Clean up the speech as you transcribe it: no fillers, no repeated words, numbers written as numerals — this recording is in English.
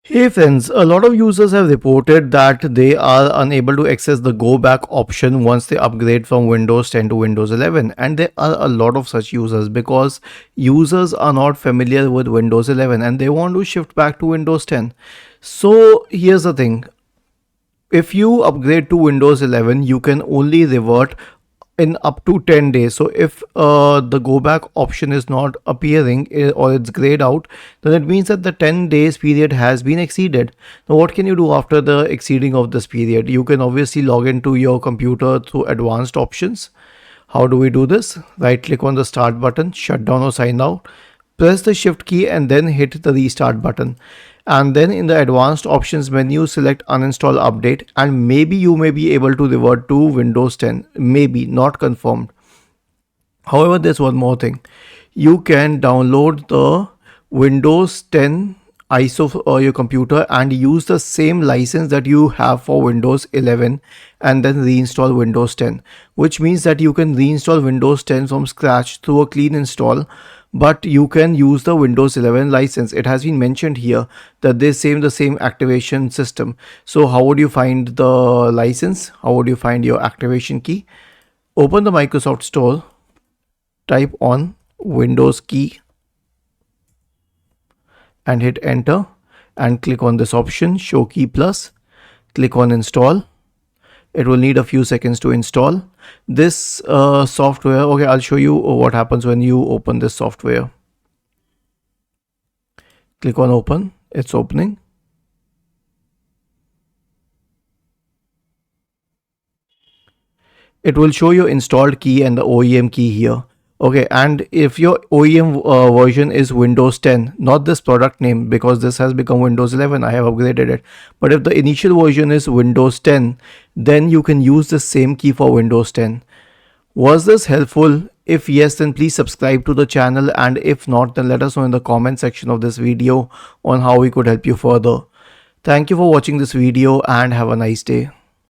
Hey friends, a lot of users have reported that they are unable to access the go back option once they upgrade from Windows 10 to Windows 11, and there are a lot of such users because users are not familiar with Windows 11 and they want to shift back to Windows 10. So here's the thing, if you upgrade to Windows 11, you can only revert in up to 10 days. So if the go back option is not appearing or it's grayed out, then it means that the 10 days period has been exceeded. Now what can you do after the exceeding of this period? You can obviously log into your computer through advanced options. How do we do this? Right click on the start button, shut down or sign out, press the shift key and then hit the restart button, and then in the advanced options menu select uninstall update, and maybe you may be able to revert to Windows 10, maybe, not confirmed. However, there's one more thing. You can download the Windows 10 ISO for your computer and use the same license that you have for Windows 11 and then reinstall Windows 10, which means that you can reinstall Windows 10 from scratch through a clean install, but you can use the Windows 11 license. It has been mentioned here that they same the same activation system. So how would you find the license? How would you find your activation key? Open the Microsoft Store, type on Windows key and hit enter, and click on this option show key plus, click on install. It will need a few seconds to install this software. Okay, I'll show you what happens when you open this software. Click on open, it's opening. It will show your installed key and the OEM key here. Okay, and if your OEM version is Windows 10, not this product name because this has become Windows 11, I have upgraded it. But if the initial version is Windows 10, then you can use the same key for Windows 10. Was this helpful? If yes, then please subscribe to the channel, and if not, then let us know in the comment section of this video on how we could help you further. Thank you for watching this video and have a nice day.